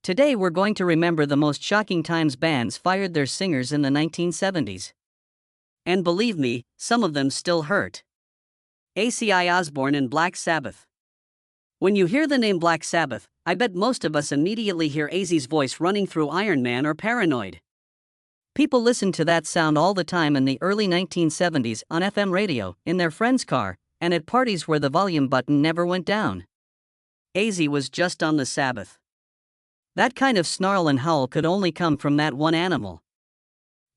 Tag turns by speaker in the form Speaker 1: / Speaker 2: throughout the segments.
Speaker 1: Today we're going to remember the most shocking times bands fired their singers in the 1970s. And believe me, some of them still hurt. Ozzy Osbourne and Black Sabbath. When you hear the name Black Sabbath, I bet most of us immediately hear Ozzy's voice running through Iron Man or Paranoid. People listened to that sound all the time in the early 1970s on FM radio, in their friend's car, and at parties where the volume button never went down. Ozzy was just on the Sabbath. That kind of snarl and howl could only come from that one animal.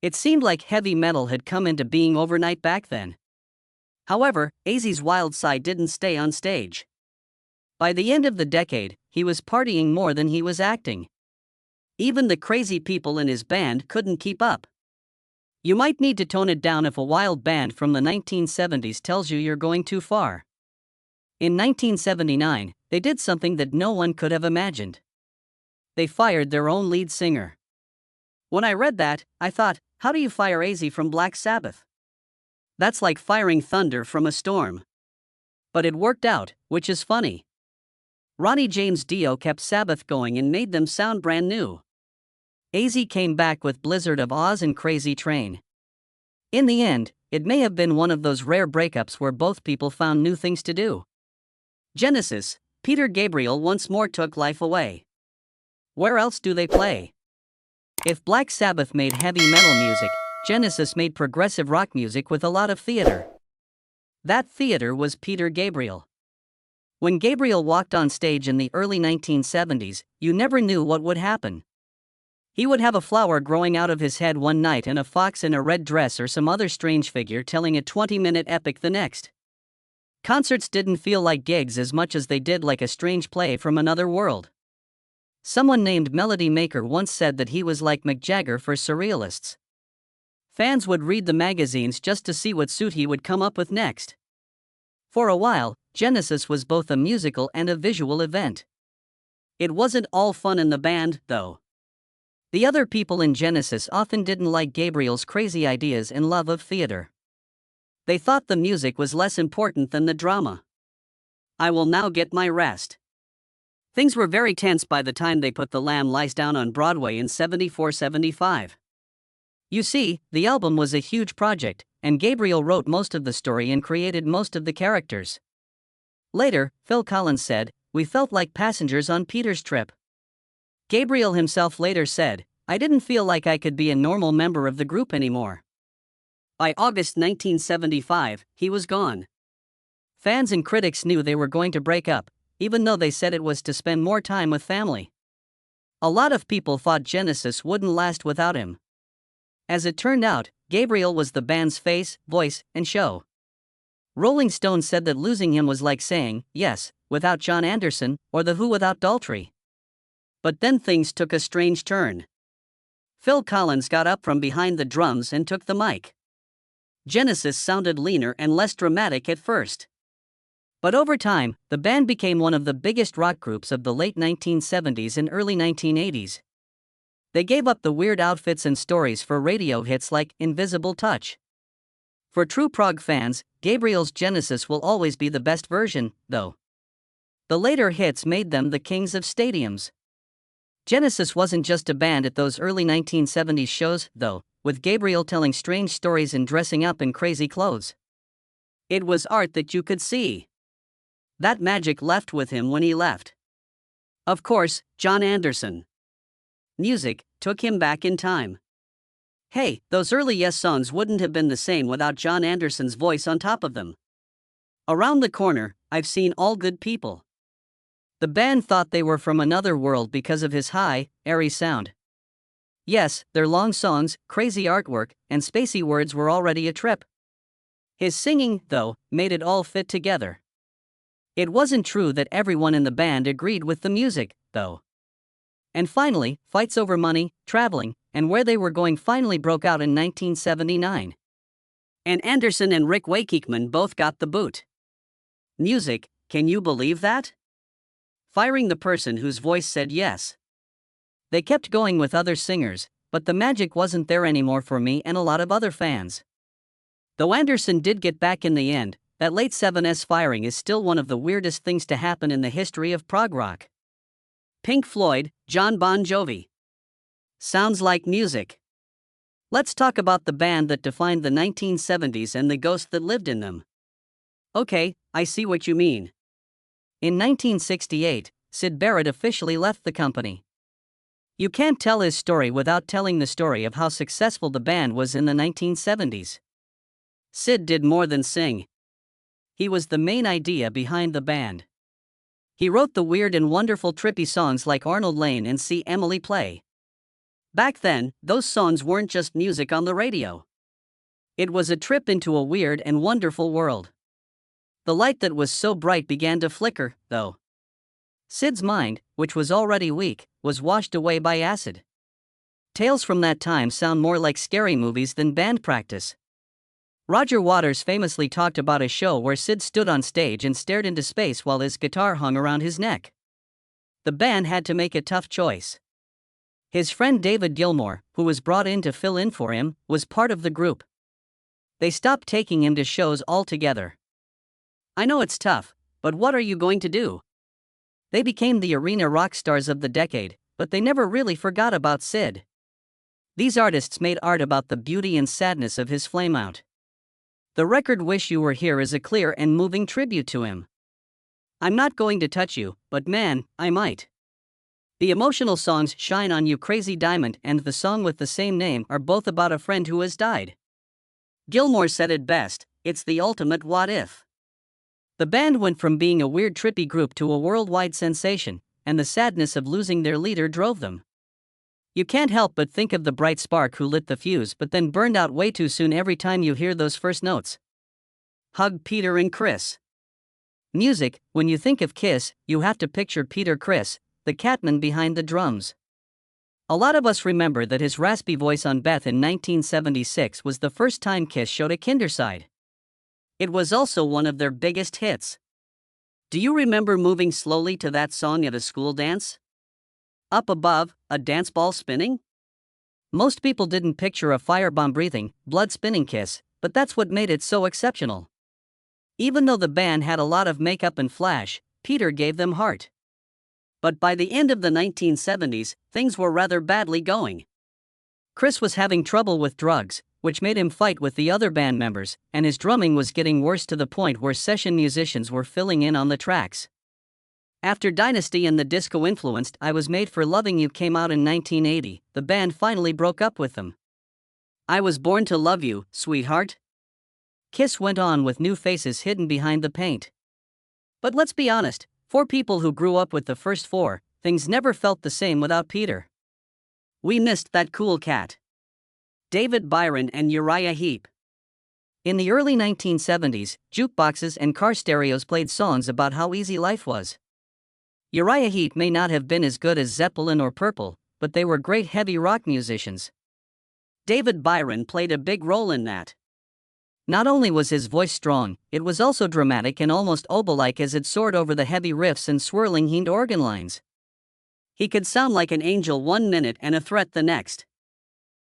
Speaker 1: It seemed like heavy metal had come into being overnight back then. However, Ozzy's wild side didn't stay on stage. By the end of the decade, he was partying more than he was acting. Even the crazy people in his band couldn't keep up. You might need to tone it down if a wild band from the 1970s tells you you're going too far. In 1979, they did something that no one could have imagined. They fired their own lead singer. When I read that, I thought, how do you fire Ozzy from Black Sabbath? That's like firing thunder from a storm. But it worked out, which is funny. Ronnie James Dio kept Sabbath going and made them sound brand new. Ozzy came back with Blizzard of Oz and Crazy Train. In the end, it may have been one of those rare breakups where both people found new things to do. Genesis, Peter Gabriel once more took life away. Where else do they play? If Black Sabbath made heavy metal music, Genesis made progressive rock music with a lot of theater. That theater was Peter Gabriel. When Gabriel walked on stage in the early 1970s, you never knew what would happen. He would have a flower growing out of his head one night and a fox in a red dress or some other strange figure telling a 20-minute epic the next. Concerts didn't feel like gigs as much as they did like a strange play from another world. Someone named Melody Maker once said that he was like Mick Jagger for surrealists. Fans would read the magazines just to see what suit he would come up with next. For a while, Genesis was both a musical and a visual event. It wasn't all fun in the band, though. The other people in Genesis often didn't like Gabriel's crazy ideas and love of theater. They thought the music was less important than the drama. I will now get my rest. Things were very tense by the time they put The Lamb Lies Down on Broadway in 74-75. You see, the album was a huge project, and Gabriel wrote most of the story and created most of the characters. Later, Phil Collins said, "We felt like passengers on Peter's trip." Gabriel himself later said, "I didn't feel like I could be a normal member of the group anymore." By August 1975, he was gone. Fans and critics knew they were going to break up, even though they said it was to spend more time with family. A lot of people thought Genesis wouldn't last without him. As it turned out, Gabriel was the band's face, voice, and show. Rolling Stone said that losing him was like saying, yes, without John Anderson, or The Who without Daltrey. But then things took a strange turn. Phil Collins got up from behind the drums and took the mic. Genesis sounded leaner and less dramatic at first. But over time, the band became one of the biggest rock groups of the late 1970s and early 1980s. They gave up the weird outfits and stories for radio hits like Invisible Touch. For true prog fans, Gabriel's Genesis will always be the best version, though. The later hits made them the kings of stadiums. Genesis wasn't just a band at those early 1970s shows, though, with Gabriel telling strange stories and dressing up in crazy clothes. It was art that you could see. That magic left with him when he left. Of course, John Anderson. Music took him back in time. Hey, those early Yes songs wouldn't have been the same without John Anderson's voice on top of them. Around the Corner, I've Seen All Good People. The band thought they were from another world because of his high, airy sound. Yes, their long songs, crazy artwork, and spacey words were already a trip. His singing, though, made it all fit together. It wasn't true that everyone in the band agreed with the music, though. And finally, fights over money, traveling, and where they were going finally broke out in 1979. And Anderson and Rick Wakeman both got the boot. Music, can you believe that? Firing the person whose voice said yes. They kept going with other singers, but the magic wasn't there anymore for me and a lot of other fans. Though Anderson did get back in the end, that late 7's firing is still one of the weirdest things to happen in the history of prog rock. Pink Floyd, John Bon Jovi. Sounds like music. Let's talk about the band that defined the 1970s and the ghost that lived in them. Okay, I see what you mean. In 1968, Syd Barrett officially left the company. You can't tell his story without telling the story of how successful the band was in the 1970s. Syd did more than sing. He was the main idea behind the band. He wrote the weird and wonderful trippy songs like Arnold Lane and See Emily Play. Back then, those songs weren't just music on the radio. It was a trip into a weird and wonderful world. The light that was so bright began to flicker, though. Syd's mind, which was already weak, was washed away by acid. Tales from that time sound more like scary movies than band practice. Roger Waters famously talked about a show where Syd stood on stage and stared into space while his guitar hung around his neck. The band had to make a tough choice. His friend David Gilmour, who was brought in to fill in for him, was part of the group. They stopped taking him to shows altogether. I know it's tough, but what are you going to do? They became the arena rock stars of the decade, but they never really forgot about Syd. These artists made art about the beauty and sadness of his flameout. The record Wish You Were Here is a clear and moving tribute to him. I'm not going to touch you, but man, I might. The emotional songs Shine on You Crazy Diamond and the song with the same name are both about a friend who has died. Gilmour said it best, it's the ultimate what if. The band went from being a weird trippy group to a worldwide sensation, and the sadness of losing their leader drove them. You can't help but think of the bright spark who lit the fuse but then burned out way too soon every time you hear those first notes. Hug Peter and Chris. Music, when you think of Kiss, you have to picture Peter Criss, the catman behind the drums. A lot of us remember that his raspy voice on Beth in 1976 was the first time Kiss showed a Kinderside. It was also one of their biggest hits. Do you remember moving slowly to that song at a school dance? Up above, a dance ball spinning? Most people didn't picture a firebomb-breathing, blood-spinning Kiss, but that's what made it so exceptional. Even though the band had a lot of makeup and flash, Peter gave them heart. But by the end of the 1970s, things were rather badly going. Chris was having trouble with drugs, which made him fight with the other band members, and his drumming was getting worse to the point where session musicians were filling in on the tracks. After Dynasty and the disco-influenced I Was Made for Loving You came out in 1980, the band finally broke up with them. I Was Born to Love You, Sweetheart. Kiss went on with new faces hidden behind the paint. But let's be honest, for people who grew up with the first four, things never felt the same without Peter. We missed that cool cat. David Byron and Uriah Heep. In the early 1970s, jukeboxes and car stereos played songs about how easy life was. Uriah Heep may not have been as good as Zeppelin or Purple, but they were great heavy rock musicians. David Byron played a big role in that. Not only was his voice strong, it was also dramatic and almost oboe-like as it soared over the heavy riffs and swirling Hind organ lines. He could sound like an angel one minute and a threat the next.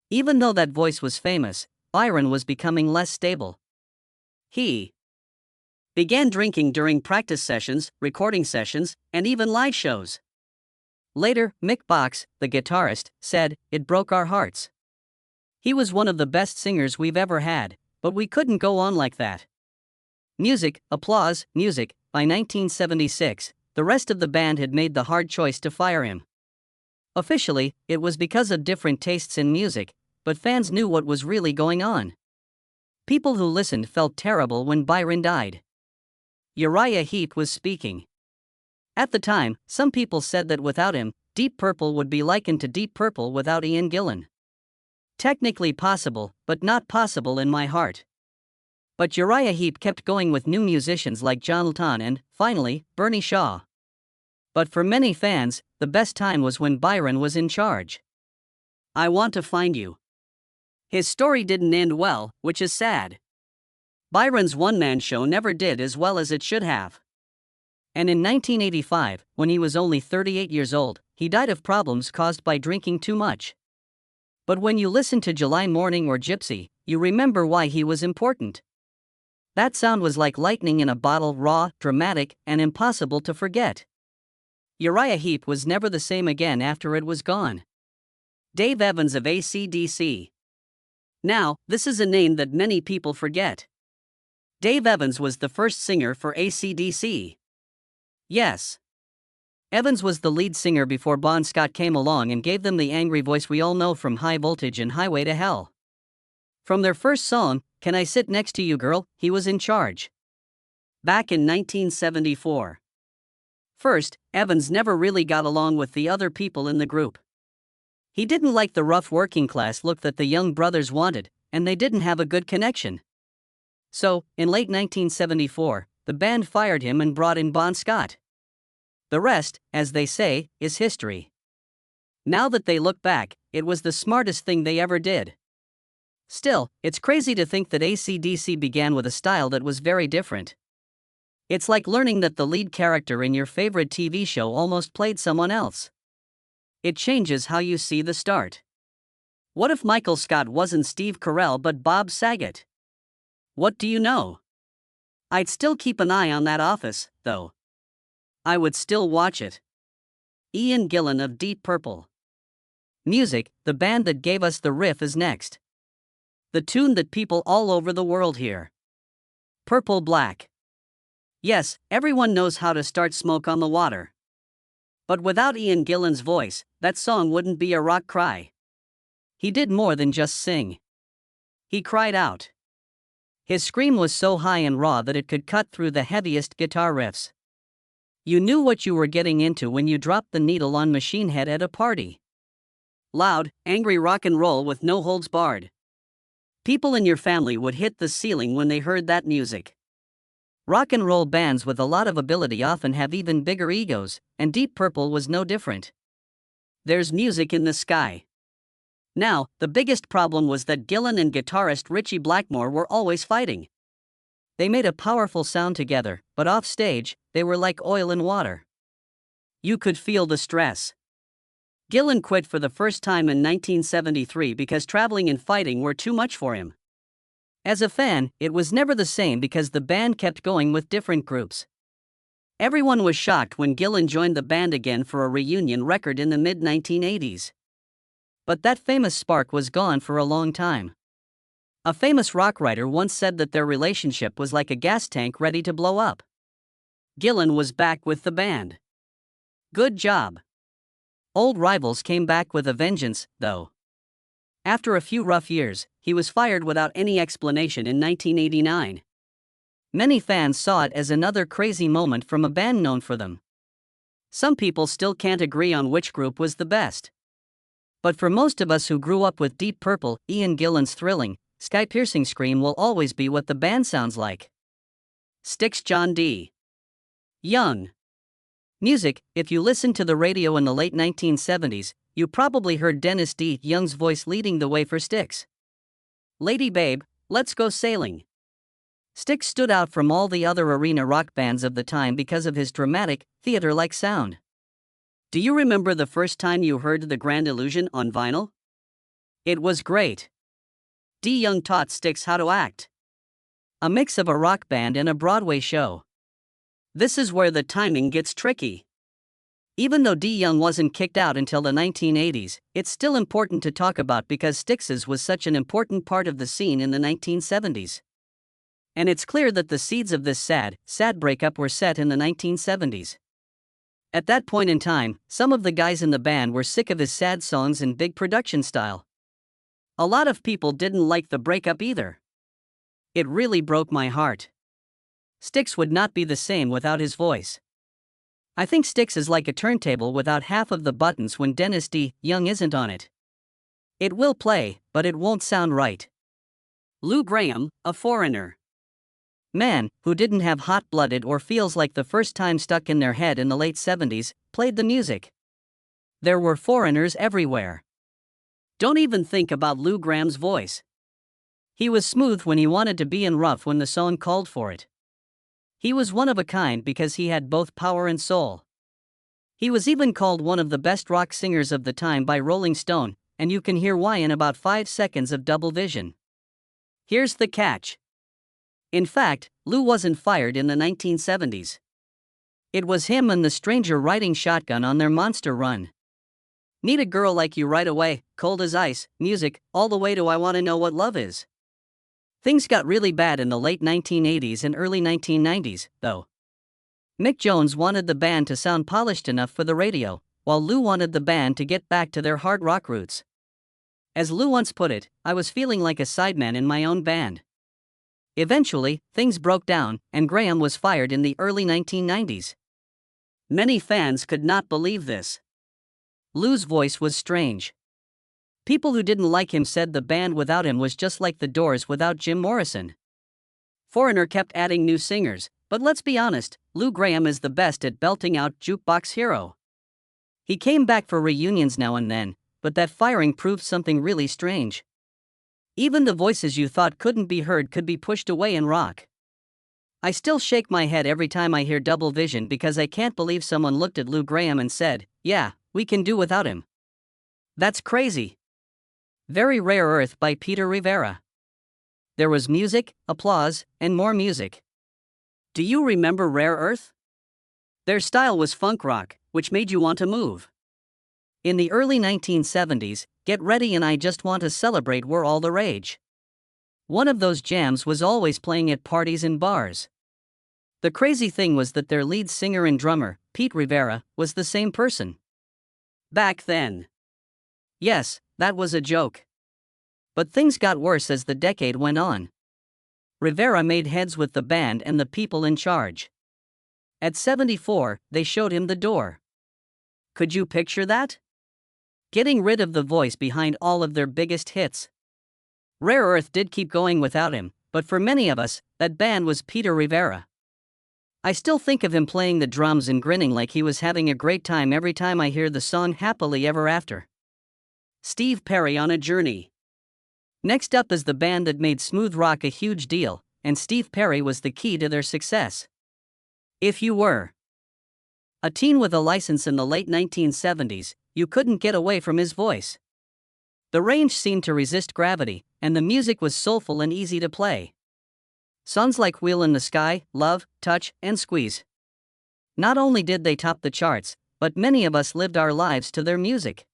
Speaker 1: Even though that voice was famous, Byron was becoming less stable. He began drinking during practice sessions, recording sessions, and even live shows. Later, Mick Box, the guitarist, said, "It broke our hearts. He was one of the best singers we've ever had, but we couldn't go on like that." Music, applause, music. By 1976, the rest of the band had made the hard choice to fire him. Officially, it was because of different tastes in music, but fans knew what was really going on. People who listened felt terrible when Byron died. Uriah Heep was speaking. At the time, some people said that without him, Deep Purple would be likened to Deep Purple without Ian Gillan. Technically possible, but not possible in my heart. But Uriah Heep kept going with new musicians like John Lton and, finally, Bernie Shaw. But for many fans, the best time was when Byron was in charge. I Want to Find You. His story didn't end well, which is sad. Byron's one-man show never did as well as it should have. And in 1985, when he was only 38 years old, he died of problems caused by drinking too much. But when you listen to July Morning or Gypsy, you remember why he was important. That sound was like lightning in a bottle, raw, dramatic, and impossible to forget. Uriah Heep was never the same again after it was gone. Dave Evans of AC/DC. Now, this is a name that many people forget. Dave Evans was the first singer for AC/DC. Yes. Evans was the lead singer before Bon Scott came along and gave them the angry voice we all know from High Voltage and Highway to Hell. From their first song, Can I Sit Next to You Girl, he was in charge. Back in 1974. First, Evans never really got along with the other people in the group. He didn't like the rough working class look that the young brothers wanted, and they didn't have a good connection. So, in late 1974, the band fired him and brought in Bon Scott. The rest, as they say, is history. Now that they look back, it was the smartest thing they ever did. Still, it's crazy to think that AC/DC began with a style that was very different. It's like learning that the lead character in your favorite TV show almost played someone else. It changes how you see the start. What if Michael Scott wasn't Steve Carell but Bob Saget? What do you know? I'd still keep an eye on that office, though. I would still watch it. Ian Gillan of Deep Purple. Music, the band that gave us the riff, is next. The tune that people all over the world hear. Purple Black. Yes, everyone knows how to start Smoke on the Water. But without Ian Gillan's voice, that song wouldn't be a rock cry. He did more than just sing. He cried out. His scream was so high and raw that it could cut through the heaviest guitar riffs. You knew what you were getting into when you dropped the needle on Machine Head at a party. Loud, angry rock and roll with no holds barred. People in your family would hit the ceiling when they heard that music. Rock and roll bands with a lot of ability often have even bigger egos, and Deep Purple was no different. There's music in the sky. Now, the biggest problem was that Gillan and guitarist Ritchie Blackmore were always fighting. They made a powerful sound together, but off stage, they were like oil and water. You could feel the stress. Gillan quit for the first time in 1973 because traveling and fighting were too much for him. As a fan, it was never the same because the band kept going with different groups. Everyone was shocked when Gillan joined the band again for a reunion record in the mid-1980s. But that famous spark was gone for a long time. A famous rock writer once said that their relationship was like a gas tank ready to blow up. Gillan was back with the band. Good job. Old rivals came back with a vengeance, though. After a few rough years, he was fired without any explanation in 1989. Many fans saw it as another crazy moment from a band known for them. Some people still can't agree on which group was the best. But for most of us who grew up with Deep Purple, Ian Gillan's thrilling, sky-piercing scream will always be what the band sounds like. Styx John D. Young. Music, if you listened to the radio in the late 1970s, you probably heard Dennis D. Young's voice leading the way for Styx. Lady Babe, Let's Go Sailing. Styx stood out from all the other arena rock bands of the time because of his dramatic, theater-like sound. Do you remember the first time you heard The Grand Illusion on vinyl? It was great. D. Young taught Styx how to act. A mix of a rock band and a Broadway show. This is where the timing gets tricky. Even though D. Young wasn't kicked out until the 1980s, it's still important to talk about because Styx's was such an important part of the scene in the 1970s. And it's clear that the seeds of this sad breakup were set in the 1970s. At that point in time, some of the guys in the band were sick of his sad songs and big production style. A lot of people didn't like the breakup either. It really broke my heart. Styx would not be the same without his voice. I think Styx is like a turntable without half of the buttons when Dennis D. Young isn't on it. It will play, but it won't sound right. Lou Gramm, A Foreigner. Man, who didn't have hot-blooded or feels like the first time stuck in their head in the late 70s, played the music. There were foreigners everywhere. Don't even think about Lou Gramm's voice. He was smooth when he wanted to be and rough when the song called for it. He was one of a kind because he had both power and soul. He was even called one of the best rock singers of the time by Rolling Stone, and you can hear why in about 5 seconds of Double Vision. Here's the catch. In fact, Lou wasn't fired in the 1970s. It was him and the stranger riding shotgun on their monster run. Need a girl like you right away, cold as ice, music, all the way to I Wanna Know What Love Is. Things got really bad in the late 1980s and early 1990s, though. Mick Jones wanted the band to sound polished enough for the radio, while Lou wanted the band to get back to their hard rock roots. As Lou once put it, I was feeling like a sideman in my own band. Eventually, things broke down, and Graham was fired in the early 1990s. Many fans could not believe this. Lou's voice was strange. People who didn't like him said the band without him was just like the Doors without Jim Morrison. Foreigner kept adding new singers, but let's be honest, Lou Graham is the best at belting out Jukebox Hero. He came back for reunions now and then, but that firing proved something really strange. Even the voices you thought couldn't be heard could be pushed away in rock. I still shake my head every time I hear Double Vision because I can't believe someone looked at Lou Graham and said, "Yeah, we can do without him." That's crazy. Very Rare Earth by Peter Rivera. There was music, applause, and more music. Do you remember Rare Earth? Their style was funk rock, which made you want to move. In the early 1970s, Get Ready and I Just Want to Celebrate were all the rage. One of those jams was always playing at parties and bars. The crazy thing was that their lead singer and drummer, Pete Rivera, was the same person. Back then. Yes, that was a joke. But things got worse as the decade went on. Rivera made heads with the band and the people in charge. At 74, they showed him the door. Could you picture that? Getting rid of the voice behind all of their biggest hits. Rare Earth did keep going without him, but for many of us, that band was Peter Rivera. I still think of him playing the drums and grinning like he was having a great time every time I hear the song Happily Ever After. Steve Perry on a Journey. Next up is the band that made smooth rock a huge deal, and Steve Perry was the key to their success. If you were a teen with a license in the late 1970s, you couldn't get away from his voice. The range seemed to resist gravity, and the music was soulful and easy to play. Songs like Wheel in the Sky, Love, Touch, and Squeeze. Not only did they top the charts, but many of us lived our lives to their music.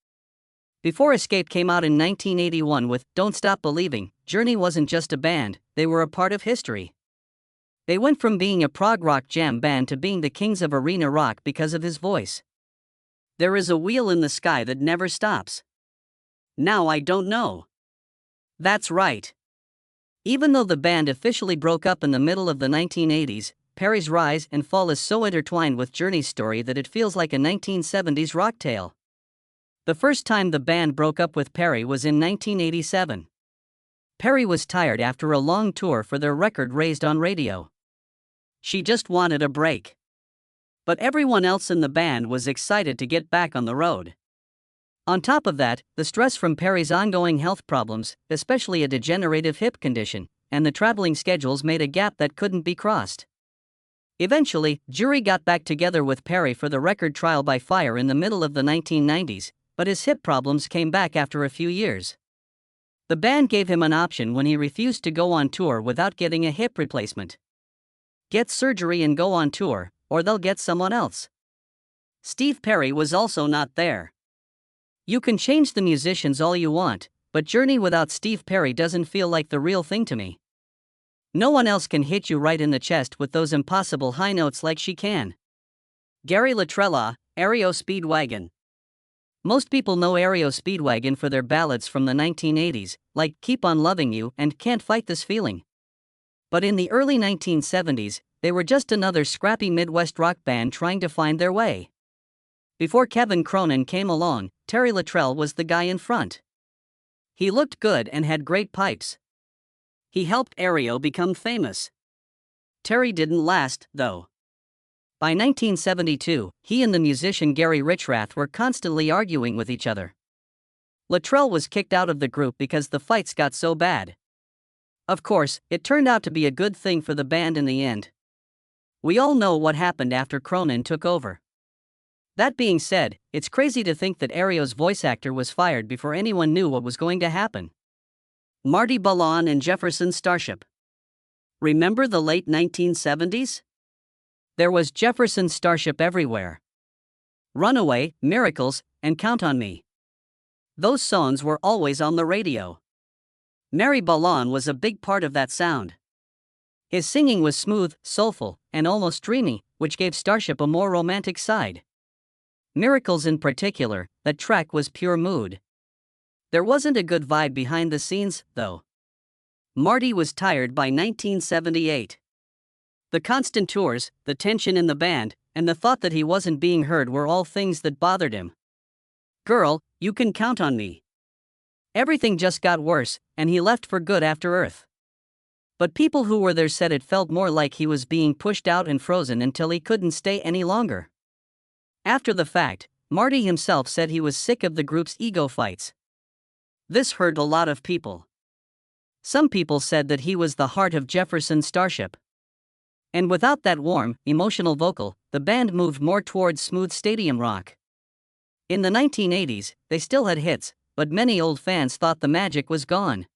Speaker 1: Before Escape came out in 1981 with Don't Stop Believing, Journey wasn't just a band, they were a part of history. They went from being a prog rock jam band to being the kings of arena rock because of his voice. There is a wheel in the sky that never stops. Now I don't know. That's right. Even though the band officially broke up in the middle of the 1980s, Perry's rise and fall is so intertwined with Journey's story that it feels like a 1970s rock tale. The first time the band broke up with Perry was in 1987. Perry was tired after a long tour for their record Raised on Radio. She just wanted a break. But everyone else in the band was excited to get back on the road. On top of that, the stress from Perry's ongoing health problems, especially a degenerative hip condition, and the traveling schedules made a gap that couldn't be crossed. Eventually, Jury got back together with Perry for the record Trial by Fire in the middle of the 1990s, but his hip problems came back after a few years. The band gave him an option when he refused to go on tour without getting a hip replacement. Get surgery and go on tour, or they'll get someone else. Steve Perry was also not there. You can change the musicians all you want, but Journey without Steve Perry doesn't feel like the real thing to me. No one else can hit you right in the chest with those impossible high notes like she can. Gary Latrella, REO Speedwagon. Most people know REO Speedwagon for their ballads from the 1980s, like Keep on Loving You and Can't Fight This Feeling. But in the early 1970s, they were just another scrappy Midwest rock band trying to find their way. Before Kevin Cronin came along, Terry Luttrell was the guy in front. He looked good and had great pipes. He helped REO become famous. Terry didn't last, though. By 1972, he and the musician Gary Richrath were constantly arguing with each other. Luttrell was kicked out of the group because the fights got so bad. Of course, it turned out to be a good thing for the band in the end. We all know what happened after Cronin took over. That being said, it's crazy to think that REO's voice actor was fired before anyone knew what was going to happen. Marty Balon and Jefferson Starship. Remember the late 1970s? There was Jefferson's Starship Everywhere, Runaway, Miracles, and Count on Me. Those songs were always on the radio. Mary Ballon was a big part of that sound. His singing was smooth, soulful, and almost dreamy, which gave Starship a more romantic side. Miracles in particular, that track was pure mood. There wasn't a good vibe behind the scenes, though. Marty was tired by 1978. The constant tours, the tension in the band, and the thought that he wasn't being heard were all things that bothered him. "Girl, you can count on me." Everything just got worse, and he left for good after Earth. But people who were there said it felt more like he was being pushed out and frozen until he couldn't stay any longer. After the fact, Marty himself said he was sick of the group's ego fights. This hurt a lot of people. Some people said that he was the heart of Jefferson's Starship. And without that warm, emotional vocal, the band moved more towards smooth stadium rock. In the 1980s, they still had hits, but many old fans thought the magic was gone.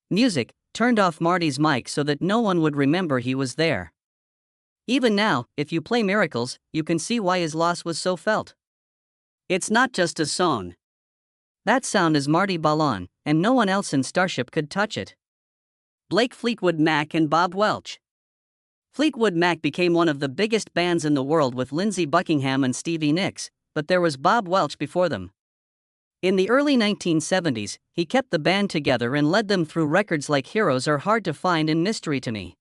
Speaker 1: Music turned off Marty's mic so that no one would remember he was there. Even now, if you play Miracles, you can see why his loss was so felt. It's not just a song. That sound is Marty Ballon, and no one else in Starship could touch it. Blake Fleetwood Mac and Bob Welch. Fleetwood Mac became one of the biggest bands in the world with Lindsey Buckingham and Stevie Nicks, but there was Bob Welch before them. In the early 1970s, he kept the band together and led them through records like Heroes Are Hard to Find and Mystery to Me.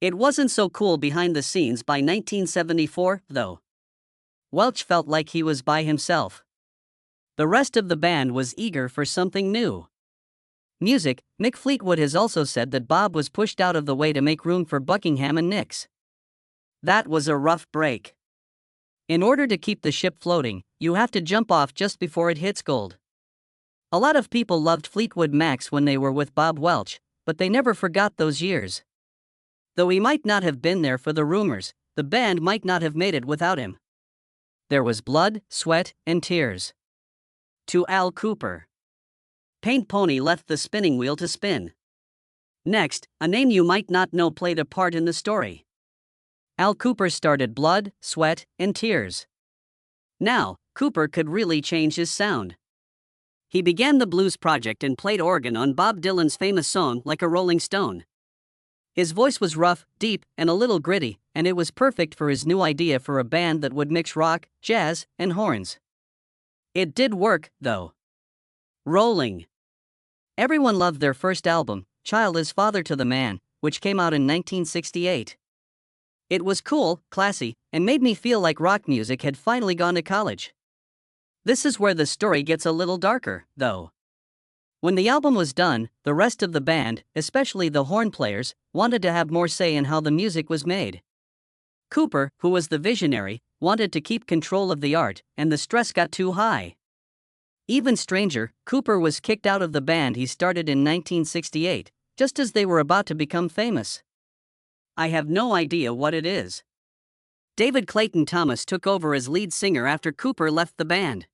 Speaker 1: It wasn't so cool behind the scenes by 1974, though. Welch felt like he was by himself. The rest of the band was eager for something new. Music, Mick Fleetwood has also said that Bob was pushed out of the way to make room for Buckingham and Nicks. That was a rough break. In order to keep the ship floating, you have to jump off just before it hits gold. A lot of people loved Fleetwood Macs when they were with Bob Welch, but they never forgot those years. Though he might not have been there for the rumors, the band might not have made it without him. There was blood, sweat, and tears. To Al Kooper. Paint Pony left the spinning wheel to spin. Next, a name you might not know played a part in the story. Al Kooper started Blood, Sweat, and Tears. Now, Cooper could really change his sound. He began the blues project and played organ on Bob Dylan's famous song Like a Rolling Stone. His voice was rough, deep, and a little gritty, and it was perfect for his new idea for a band that would mix rock, jazz, and horns. It did work, though. Rolling. Everyone loved their first album, Child is Father to the Man, which came out in 1968. It was cool, classy, and made me feel like rock music had finally gone to college. This is where the story gets a little darker, though. When the album was done, the rest of the band, especially the horn players, wanted to have more say in how the music was made. Cooper, who was the visionary, wanted to keep control of the art, and the stress got too high. Even stranger, Cooper was kicked out of the band he started in 1968, just as they were about to become famous. I have no idea what it is. David Clayton Thomas took over as lead singer after Cooper left the band.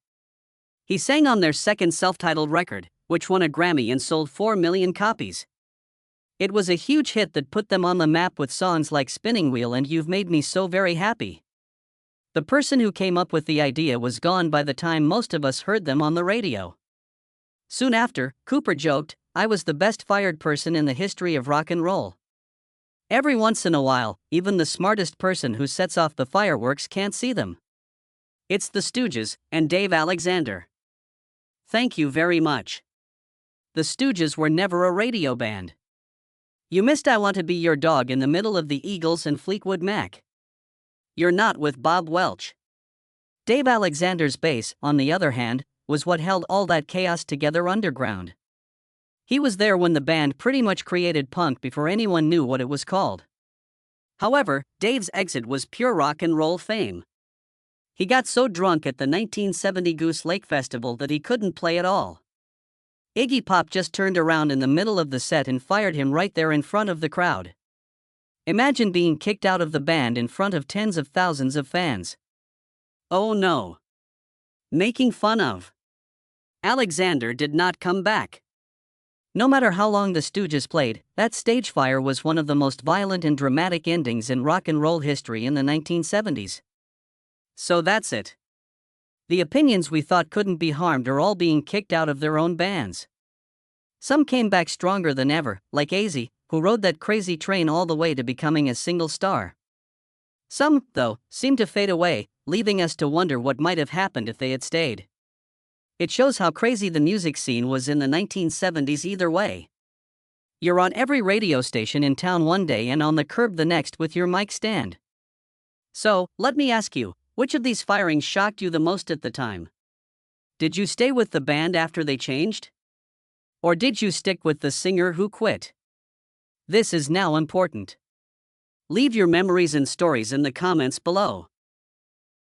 Speaker 1: He sang on their second self-titled record, which won a Grammy and sold 4 million copies. It was a huge hit that put them on the map with songs like Spinning Wheel and You've Made Me So Very Happy. The person who came up with the idea was gone by the time most of us heard them on the radio. Soon after, Cooper joked, "I was the best fired person in the history of rock and roll." Every once in a while, even the smartest person who sets off the fireworks can't see them. It's the Stooges and Dave Alexander. Thank you very much. The Stooges were never a radio band. You missed I Want to Be Your Dog in the middle of the Eagles and Fleetwood Mac. You're not with Bob Welch. Dave Alexander's bass, on the other hand, was what held all that chaos together underground. He was there when the band pretty much created punk before anyone knew what it was called. However, Dave's exit was pure rock and roll fame. He got so drunk at the 1970 Goose Lake Festival that he couldn't play at all. Iggy Pop just turned around in the middle of the set and fired him right there in front of the crowd. Imagine being kicked out of the band in front of tens of thousands of fans. Oh no. Making fun of. Alexander did not come back. No matter how long the Stooges played, that stage fire was one of the most violent and dramatic endings in rock and roll history in the 1970s. So that's it. The opinions we thought couldn't be harmed are all being kicked out of their own bands. Some came back stronger than ever, like AZ, who rode that crazy train all the way to becoming a single star. Some, though, seemed to fade away, leaving us to wonder what might have happened if they had stayed. It shows how crazy the music scene was in the 1970s either way. You're on every radio station in town one day and on the curb the next with your mic stand. So, let me ask you, which of these firings shocked you the most at the time? Did you stay with the band after they changed? Or did you stick with the singer who quit? This is now important. Leave your memories and stories in the comments below.